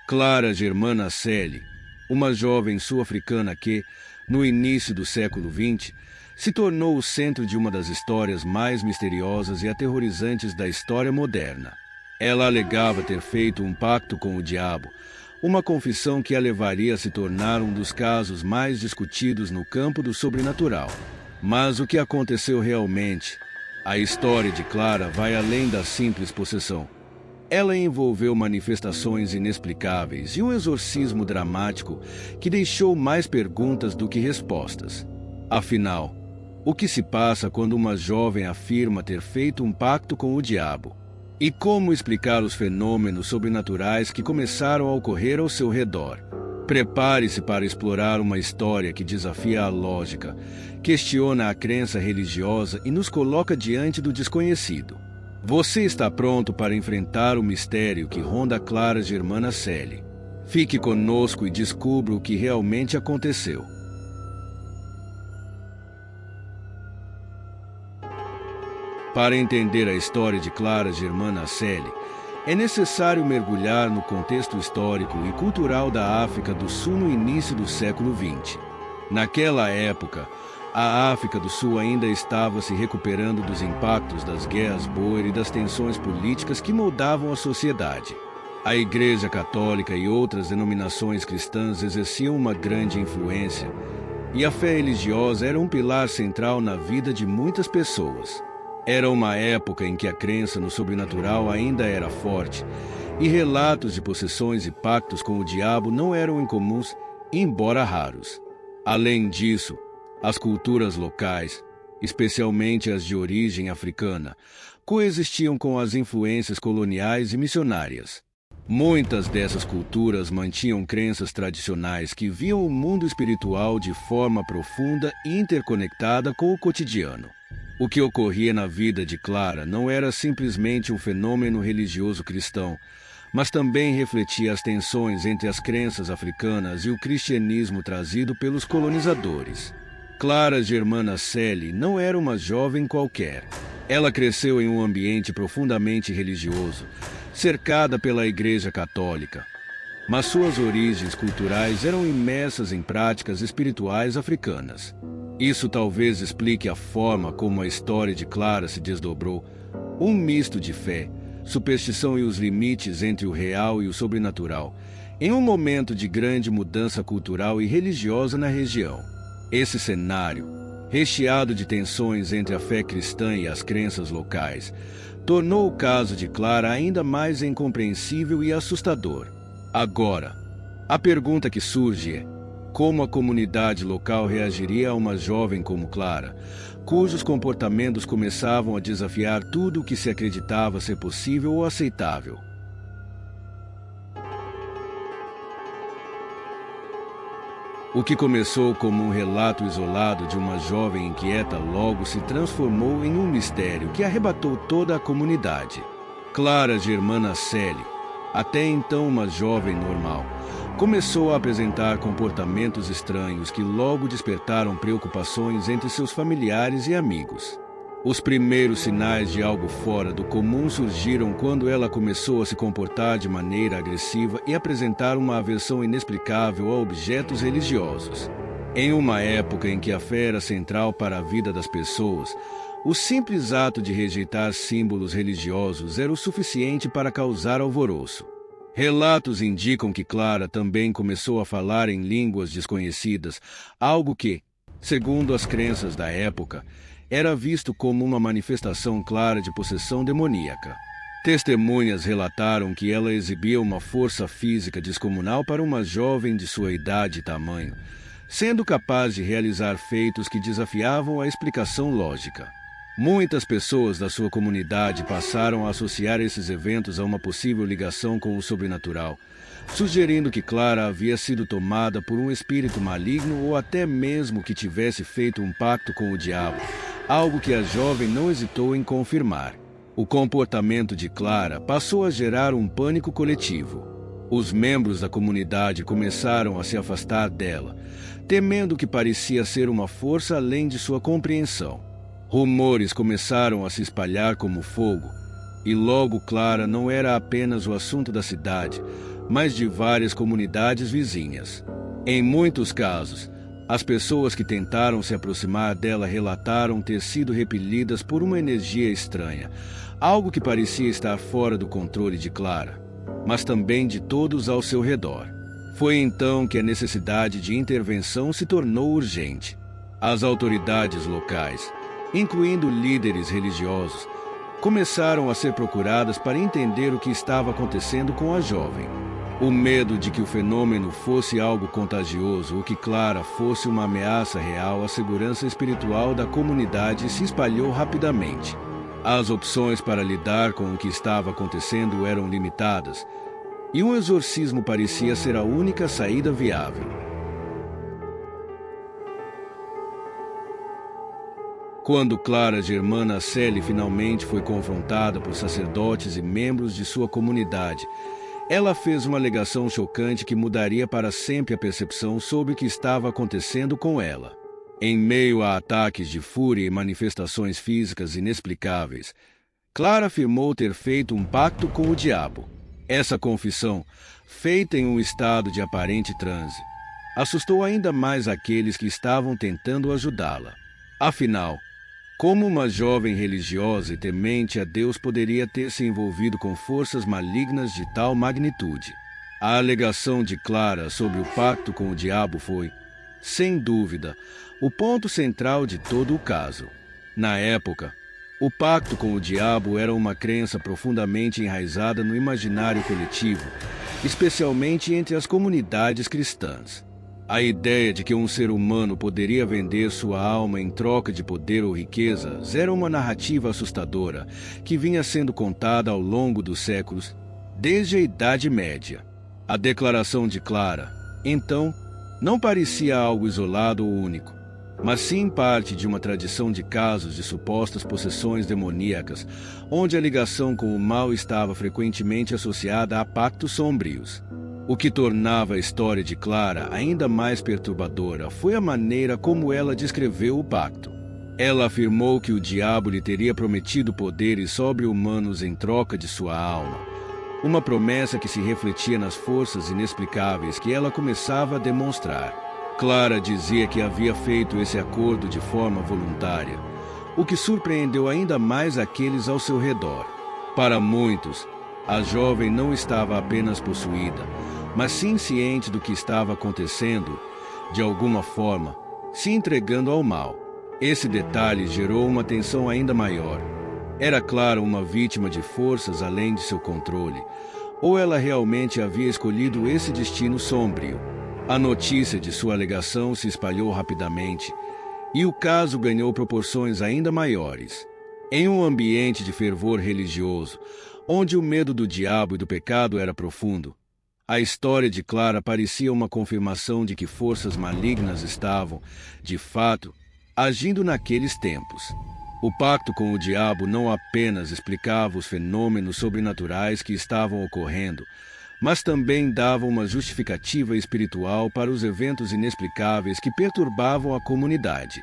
Clara Germana Celi, uma jovem sul-africana que, no início do século XX, se tornou o centro de uma das histórias mais misteriosas e aterrorizantes da história moderna. Ela alegava ter feito um pacto com o diabo, uma confissão que a levaria a se tornar um dos casos mais discutidos no campo do sobrenatural. Mas o que aconteceu realmente? A história de Clara vai além da simples possessão. Ela envolveu manifestações inexplicáveis e um exorcismo dramático que deixou mais perguntas do que respostas. Afinal, o que se passa quando uma jovem afirma ter feito um pacto com o diabo? E como explicar os fenômenos sobrenaturais que começaram a ocorrer ao seu redor? Prepare-se para explorar uma história que desafia a lógica, questiona a crença religiosa e nos coloca diante do desconhecido. Você está pronto para enfrentar o mistério que ronda Clara Germana Celi? Fique conosco e descubra o que realmente aconteceu. Para entender a história de Clara Germana Celi, é necessário mergulhar no contexto histórico e cultural da África do Sul no início do século XX. Naquela época, a África do Sul ainda estava se recuperando dos impactos das guerras Boer e das tensões políticas que moldavam a sociedade. A Igreja Católica e outras denominações cristãs exerciam uma grande influência, e a fé religiosa era um pilar central na vida de muitas pessoas. Era uma época em que a crença no sobrenatural ainda era forte, e relatos de possessões e pactos com o diabo não eram incomuns, embora raros. Além disso, as culturas locais, especialmente as de origem africana, coexistiam com as influências coloniais e missionárias. Muitas dessas culturas mantinham crenças tradicionais que viam o mundo espiritual de forma profunda e interconectada com o cotidiano. O que ocorria na vida de Clara não era simplesmente um fenômeno religioso cristão, mas também refletia as tensões entre as crenças africanas e o cristianismo trazido pelos colonizadores. Clara Germana Celi não era uma jovem qualquer. Ela cresceu em um ambiente profundamente religioso, cercada pela Igreja Católica. Mas suas origens culturais eram imersas em práticas espirituais africanas. Isso talvez explique a forma como a história de Clara se desdobrou, um misto de fé, superstição e os limites entre o real e o sobrenatural, em um momento de grande mudança cultural e religiosa na região. Esse cenário, recheado de tensões entre a fé cristã e as crenças locais, tornou o caso de Clara ainda mais incompreensível e assustador. Agora, a pergunta que surge é: como a comunidade local reagiria a uma jovem como Clara, cujos comportamentos começavam a desafiar tudo o que se acreditava ser possível ou aceitável? O que começou como um relato isolado de uma jovem inquieta logo se transformou em um mistério que arrebatou toda a comunidade. Clara Germana Celi, até então uma jovem normal, começou a apresentar comportamentos estranhos que logo despertaram preocupações entre seus familiares e amigos. Os primeiros sinais de algo fora do comum surgiram quando ela começou a se comportar de maneira agressiva e apresentar uma aversão inexplicável a objetos religiosos. Em uma época em que a fé era central para a vida das pessoas, o simples ato de rejeitar símbolos religiosos era o suficiente para causar alvoroço. Relatos indicam que Clara também começou a falar em línguas desconhecidas, algo que, segundo as crenças da época, era visto como uma manifestação clara de possessão demoníaca. Testemunhas relataram que ela exibia uma força física descomunal para uma jovem de sua idade e tamanho, sendo capaz de realizar feitos que desafiavam a explicação lógica. Muitas pessoas da sua comunidade passaram a associar esses eventos a uma possível ligação com o sobrenatural, sugerindo que Clara havia sido tomada por um espírito maligno ou até mesmo que tivesse feito um pacto com o diabo, algo que a jovem não hesitou em confirmar. O comportamento de Clara passou a gerar um pânico coletivo. Os membros da comunidade começaram a se afastar dela, temendo que parecia ser uma força além de sua compreensão. Rumores começaram a se espalhar como fogo, e logo Clara não era apenas o assunto da cidade, mas de várias comunidades vizinhas. Em muitos casos, as pessoas que tentaram se aproximar dela relataram ter sido repelidas por uma energia estranha, algo que parecia estar fora do controle de Clara, mas também de todos ao seu redor. Foi então que a necessidade de intervenção se tornou urgente. As autoridades locais, incluindo líderes religiosos, começaram a ser procuradas para entender o que estava acontecendo com a jovem. O medo de que o fenômeno fosse algo contagioso ou que Clara fosse uma ameaça real à segurança espiritual da comunidade se espalhou rapidamente. As opções para lidar com o que estava acontecendo eram limitadas, e um exorcismo parecia ser a única saída viável. Quando Clara Germana Selle finalmente foi confrontada por sacerdotes e membros de sua comunidade, ela fez uma alegação chocante que mudaria para sempre a percepção sobre o que estava acontecendo com ela. Em meio a ataques de fúria e manifestações físicas inexplicáveis, Clara afirmou ter feito um pacto com o diabo. Essa confissão, feita em um estado de aparente transe, assustou ainda mais aqueles que estavam tentando ajudá-la. Afinal, como uma jovem religiosa e temente a Deus poderia ter se envolvido com forças malignas de tal magnitude? A alegação de Clara sobre o pacto com o diabo foi, sem dúvida, o ponto central de todo o caso. Na época, o pacto com o diabo era uma crença profundamente enraizada no imaginário coletivo, especialmente entre as comunidades cristãs. A ideia de que um ser humano poderia vender sua alma em troca de poder ou riquezas era uma narrativa assustadora que vinha sendo contada ao longo dos séculos, desde a Idade Média. A declaração de Clara, então, não parecia algo isolado ou único, mas sim parte de uma tradição de casos de supostas possessões demoníacas, onde a ligação com o mal estava frequentemente associada a pactos sombrios. O que tornava a história de Clara ainda mais perturbadora foi a maneira como ela descreveu o pacto. Ela afirmou que o diabo lhe teria prometido poderes sobre-humanos em troca de sua alma, uma promessa que se refletia nas forças inexplicáveis que ela começava a demonstrar. Clara dizia que havia feito esse acordo de forma voluntária, o que surpreendeu ainda mais aqueles ao seu redor. Para muitos, a jovem não estava apenas possuída, mas sim ciente do que estava acontecendo, de alguma forma, se entregando ao mal. Esse detalhe gerou uma tensão ainda maior. Era Clara uma vítima de forças além de seu controle, ou ela realmente havia escolhido esse destino sombrio? A notícia de sua alegação se espalhou rapidamente, e o caso ganhou proporções ainda maiores. Em um ambiente de fervor religioso, onde o medo do diabo e do pecado era profundo, a história de Clara parecia uma confirmação de que forças malignas estavam, de fato, agindo naqueles tempos. O pacto com o diabo não apenas explicava os fenômenos sobrenaturais que estavam ocorrendo, mas também dava uma justificativa espiritual para os eventos inexplicáveis que perturbavam a comunidade.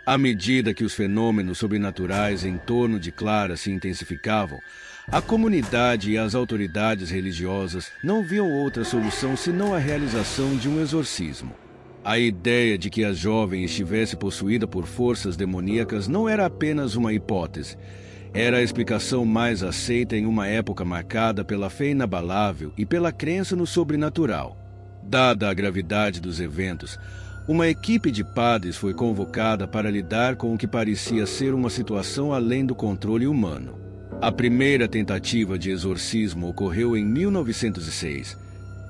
À medida que os fenômenos sobrenaturais em torno de Clara se intensificavam, a comunidade e as autoridades religiosas não viam outra solução senão a realização de um exorcismo. A ideia de que a jovem estivesse possuída por forças demoníacas não era apenas uma hipótese, era a explicação mais aceita em uma época marcada pela fé inabalável e pela crença no sobrenatural. Dada a gravidade dos eventos, uma equipe de padres foi convocada para lidar com o que parecia ser uma situação além do controle humano. A primeira tentativa de exorcismo ocorreu em 1906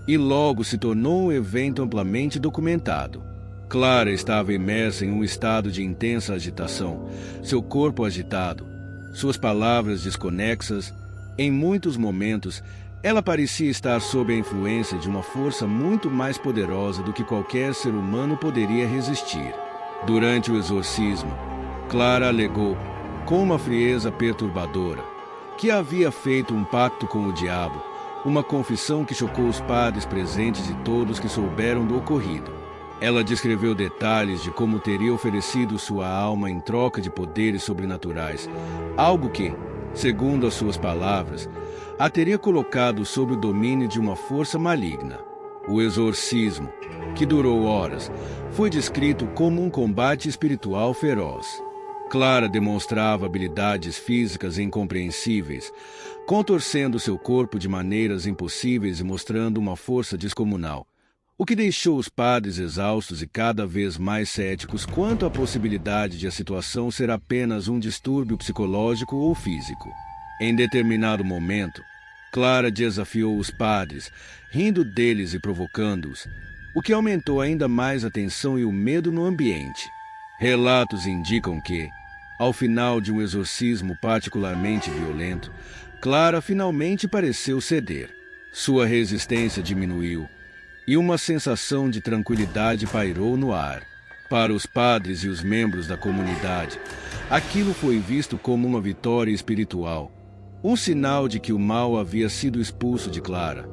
e logo se tornou um evento amplamente documentado. Clara estava imersa em um estado de intensa agitação, seu corpo agitado, suas palavras desconexas. Em muitos momentos, ela parecia estar sob a influência de uma força muito mais poderosa do que qualquer ser humano poderia resistir. Durante o exorcismo, Clara alegou, com uma frieza perturbadora, que havia feito um pacto com o diabo, uma confissão que chocou os padres presentes e todos que souberam do ocorrido. Ela descreveu detalhes de como teria oferecido sua alma em troca de poderes sobrenaturais, algo que, Segundo as suas palavras, a teria colocado sob o domínio de uma força maligna. O exorcismo, que durou horas, foi descrito como um combate espiritual feroz. Clara demonstrava habilidades físicas incompreensíveis, contorcendo seu corpo de maneiras impossíveis e mostrando uma força descomunal, o que deixou os padres exaustos e cada vez mais céticos quanto à possibilidade de a situação ser apenas um distúrbio psicológico ou físico. Em determinado momento, Clara desafiou os padres, rindo deles e provocando-os, o que aumentou ainda mais a tensão e o medo no ambiente. Relatos indicam que, ao final de um exorcismo particularmente violento, Clara finalmente pareceu ceder. Sua resistência diminuiu e uma sensação de tranquilidade pairou no ar. Para os padres e os membros da comunidade, aquilo foi visto como uma vitória espiritual, um sinal de que o mal havia sido expulso de Clara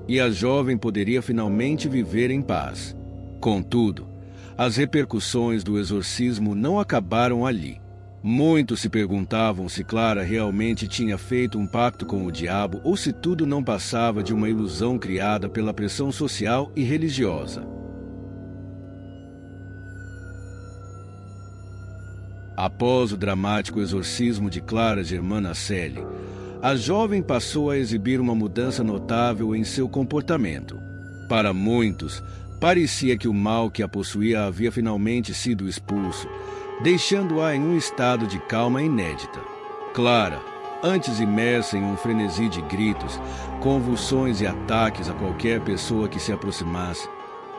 e a jovem poderia finalmente viver em paz. Contudo, as repercussões do exorcismo não acabaram ali. Muitos se perguntavam se Clara realmente tinha feito um pacto com o diabo ou se tudo não passava de uma ilusão criada pela pressão social e religiosa. Após o dramático exorcismo de Clara Germana Celi, a jovem passou a exibir uma mudança notável em seu comportamento. Para muitos, parecia que o mal que a possuía havia finalmente sido expulso, deixando-a em um estado de calma inédita. Clara, antes imersa em um frenesi de gritos, convulsões e ataques a qualquer pessoa que se aproximasse,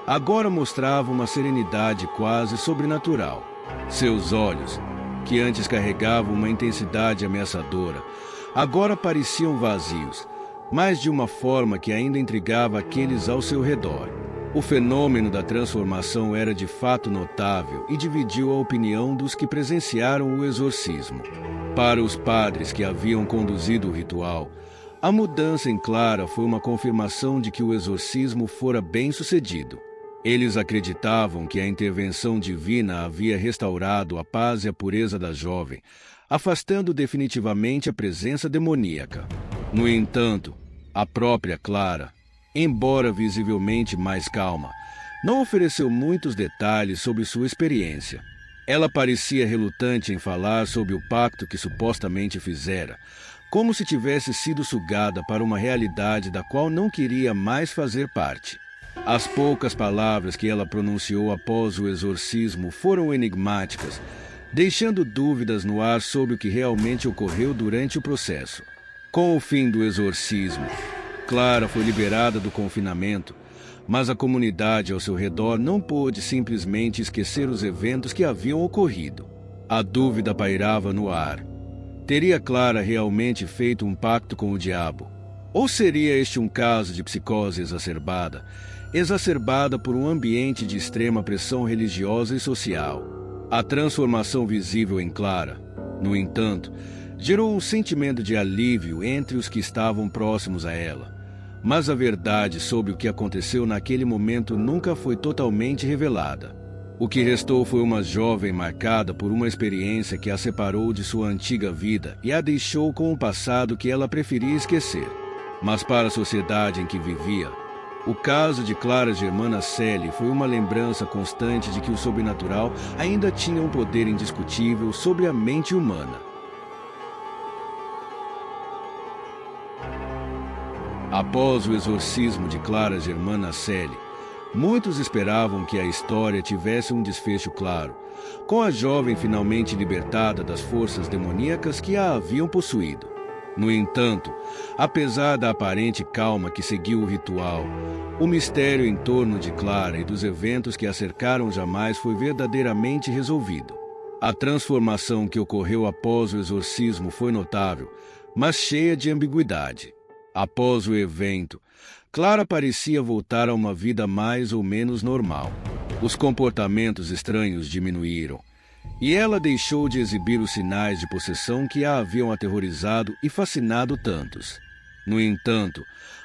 agora mostrava uma serenidade quase sobrenatural. Seus olhos, que antes carregavam uma intensidade ameaçadora, agora pareciam vazios, mas de uma forma que ainda intrigava aqueles ao seu redor. O fenômeno da transformação era de fato notável e dividiu a opinião dos que presenciaram o exorcismo. Para os padres que haviam conduzido o ritual, a mudança em Clara foi uma confirmação de que o exorcismo fora bem sucedido. Eles acreditavam que a intervenção divina havia restaurado a paz e a pureza da jovem, afastando definitivamente a presença demoníaca. No entanto, a própria Clara, embora visivelmente mais calma, não ofereceu muitos detalhes sobre sua experiência. Ela parecia relutante em falar sobre o pacto que supostamente fizera, como se tivesse sido sugada para uma realidade da qual não queria mais fazer parte. As poucas palavras que ela pronunciou após o exorcismo foram enigmáticas, deixando dúvidas no ar sobre o que realmente ocorreu durante o processo. Com o fim do exorcismo, Clara foi liberada do confinamento, mas a comunidade ao seu redor não pôde simplesmente esquecer os eventos que haviam ocorrido. A dúvida pairava no ar. Teria Clara realmente feito um pacto com o diabo? Ou seria este um caso de psicose exacerbada por um ambiente de extrema pressão religiosa e social? A transformação visível em Clara, no entanto, gerou um sentimento de alívio entre os que estavam próximos a ela. Mas a verdade sobre o que aconteceu naquele momento nunca foi totalmente revelada. O que restou foi uma jovem marcada por uma experiência que a separou de sua antiga vida e a deixou com um passado que ela preferia esquecer. Mas para a sociedade em que vivia, o caso de Clara Germana Celi foi uma lembrança constante de que o sobrenatural ainda tinha um poder indiscutível sobre a mente humana. Após o exorcismo de Clara Germana Celi, muitos esperavam que a história tivesse um desfecho claro, com a jovem finalmente libertada das forças demoníacas que a haviam possuído. No entanto, apesar da aparente calma que seguiu o ritual, o mistério em torno de Clara e dos eventos que a cercaram jamais foi verdadeiramente resolvido. A transformação que ocorreu após o exorcismo foi notável, mas cheia de ambiguidade. Após o evento, Clara parecia voltar a uma vida mais ou menos normal. Os comportamentos estranhos diminuíram, e ela deixou de exibir os sinais de possessão que a haviam aterrorizado e fascinado tantos. No entanto,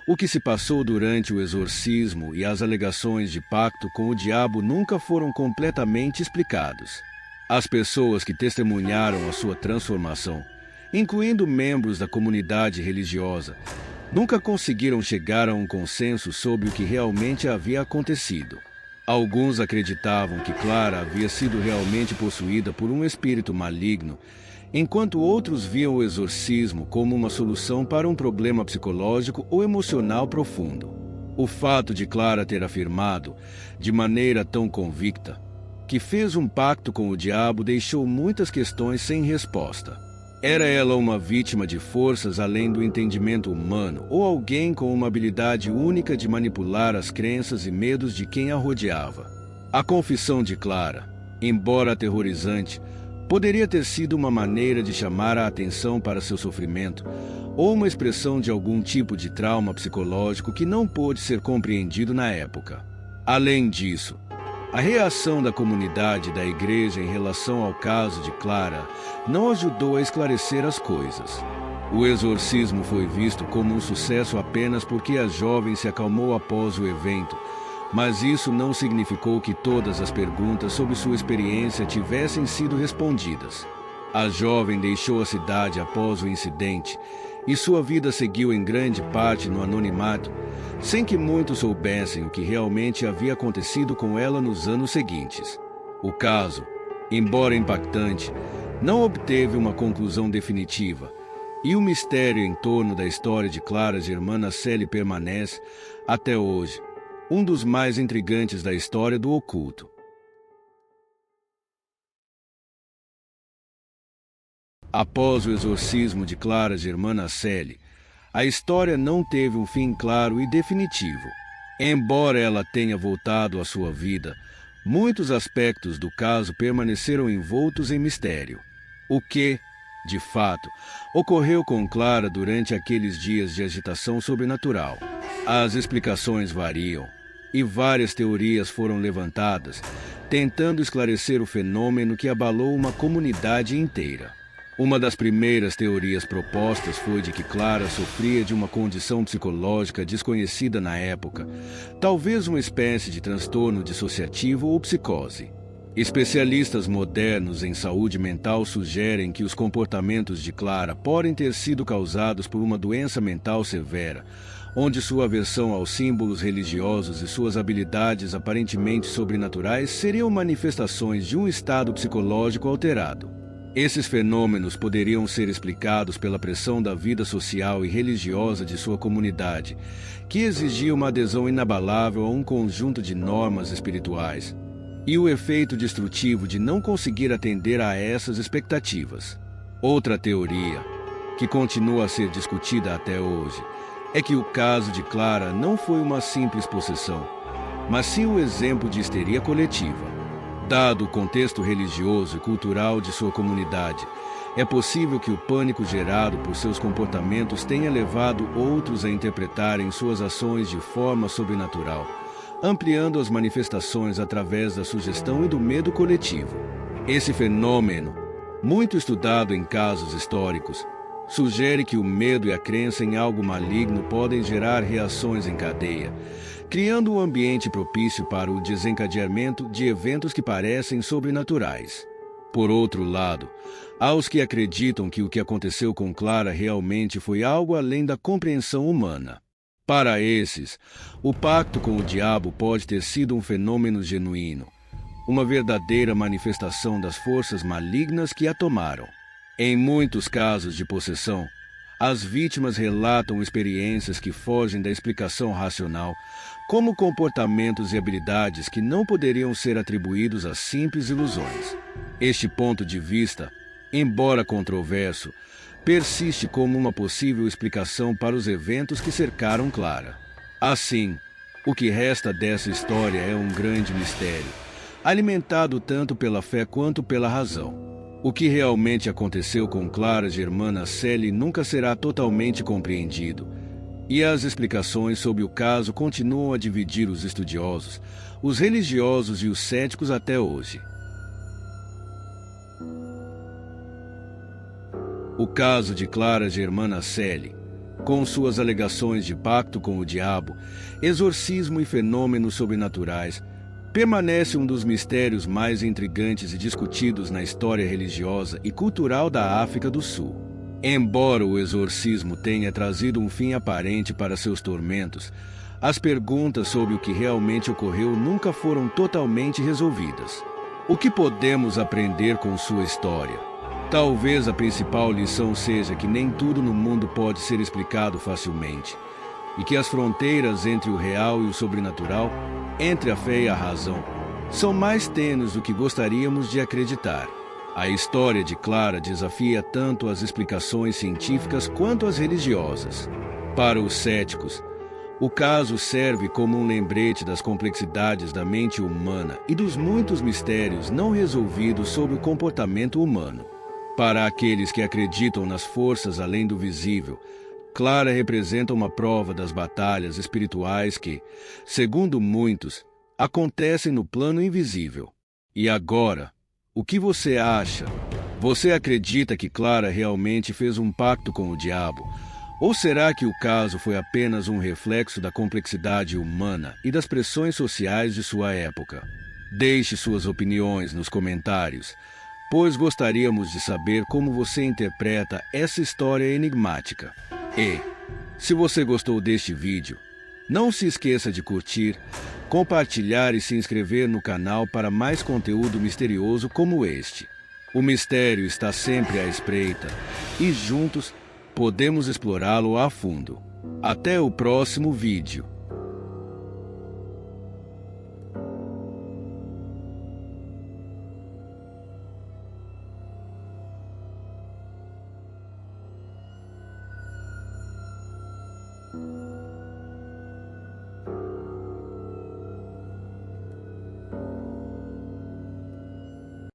o que se passou durante o exorcismo e as alegações de pacto com o diabo nunca foram completamente explicados. As pessoas que testemunharam a sua transformação incluindo membros da comunidade religiosa, nunca conseguiram chegar a um consenso sobre o que realmente havia acontecido. Alguns acreditavam que Clara havia sido realmente possuída por um espírito maligno, enquanto outros viam o exorcismo como uma solução para um problema psicológico ou emocional profundo. O fato de Clara ter afirmado, de maneira tão convicta, que fez um pacto com o diabo deixou muitas questões sem resposta. Era ela uma vítima de forças além do entendimento humano ou alguém com uma habilidade única de manipular as crenças e medos de quem a rodeava? A confissão de Clara, embora aterrorizante, poderia ter sido uma maneira de chamar a atenção para seu sofrimento ou uma expressão de algum tipo de trauma psicológico que não pôde ser compreendido na época. Além disso, a reação da comunidade da igreja em relação ao caso de Clara não ajudou a esclarecer as coisas. O exorcismo foi visto como um sucesso apenas porque a jovem se acalmou após o evento, mas isso não significou que todas as perguntas sobre sua experiência tivessem sido respondidas. A jovem deixou a cidade após o incidente e sua vida seguiu em grande parte no anonimato, sem que muitos soubessem o que realmente havia acontecido com ela nos anos seguintes. O caso, embora impactante, não obteve uma conclusão definitiva, e o mistério em torno da história de Clara Germana Celi permanece, até hoje, um dos mais intrigantes da história do oculto. Após o exorcismo de Clara Germana Celi, a história não teve um fim claro e definitivo. Embora ela tenha voltado à sua vida, muitos aspectos do caso permaneceram envoltos em mistério. O que, de fato, ocorreu com Clara durante aqueles dias de agitação sobrenatural? As explicações variam, e várias teorias foram levantadas, tentando esclarecer o fenômeno que abalou uma comunidade inteira. Uma das primeiras teorias propostas foi de que Clara sofria de uma condição psicológica desconhecida na época, talvez uma espécie de transtorno dissociativo ou psicose. Especialistas modernos em saúde mental sugerem que os comportamentos de Clara podem ter sido causados por uma doença mental severa, onde sua aversão aos símbolos religiosos e suas habilidades aparentemente sobrenaturais seriam manifestações de um estado psicológico alterado. Esses fenômenos poderiam ser explicados pela pressão da vida social e religiosa de sua comunidade, que exigia uma adesão inabalável a um conjunto de normas espirituais, e o efeito destrutivo de não conseguir atender a essas expectativas. Outra teoria, que continua a ser discutida até hoje, é que o caso de Clara não foi uma simples possessão, mas sim um exemplo de histeria coletiva. Dado o contexto religioso e cultural de sua comunidade, é possível que o pânico gerado por seus comportamentos tenha levado outros a interpretarem suas ações de forma sobrenatural, ampliando as manifestações através da sugestão e do medo coletivo. Esse fenômeno, muito estudado em casos históricos, sugere que o medo e a crença em algo maligno podem gerar reações em cadeia, criando um ambiente propício para o desencadeamento de eventos que parecem sobrenaturais. Por outro lado, há os que acreditam que o que aconteceu com Clara realmente foi algo além da compreensão humana. Para esses, o pacto com o diabo pode ter sido um fenômeno genuíno, uma verdadeira manifestação das forças malignas que a tomaram. Em muitos casos de possessão, as vítimas relatam experiências que fogem da explicação racional, como comportamentos e habilidades que não poderiam ser atribuídos a simples ilusões. Este ponto de vista, embora controverso, persiste como uma possível explicação para os eventos que cercaram Clara. Assim, o que resta dessa história é um grande mistério, alimentado tanto pela fé quanto pela razão. O que realmente aconteceu com Clara Germana Celi nunca será totalmente compreendido, e as explicações sobre o caso continuam a dividir os estudiosos, os religiosos e os céticos até hoje. O caso de Clara Germana Celi, com suas alegações de pacto com o diabo, exorcismo e fenômenos sobrenaturais, permanece um dos mistérios mais intrigantes e discutidos na história religiosa e cultural da África do Sul. Embora o exorcismo tenha trazido um fim aparente para seus tormentos, as perguntas sobre o que realmente ocorreu nunca foram totalmente resolvidas. O que podemos aprender com sua história? Talvez a principal lição seja que nem tudo no mundo pode ser explicado facilmente, e que as fronteiras entre o real e o sobrenatural, entre a fé e a razão, são mais tênues do que gostaríamos de acreditar. A história de Clara desafia tanto as explicações científicas quanto as religiosas. Para os céticos, o caso serve como um lembrete das complexidades da mente humana e dos muitos mistérios não resolvidos sobre o comportamento humano. Para aqueles que acreditam nas forças além do visível, Clara representa uma prova das batalhas espirituais que, segundo muitos, acontecem no plano invisível. E agora, o que você acha? Você acredita que Clara realmente fez um pacto com o diabo? Ou será que o caso foi apenas um reflexo da complexidade humana e das pressões sociais de sua época? Deixe suas opiniões nos comentários, pois gostaríamos de saber como você interpreta essa história enigmática. E, se você gostou deste vídeo, não se esqueça de curtir, compartilhar e se inscrever no canal para mais conteúdo misterioso como este. O mistério está sempre à espreita e juntos podemos explorá-lo a fundo. Até o próximo vídeo.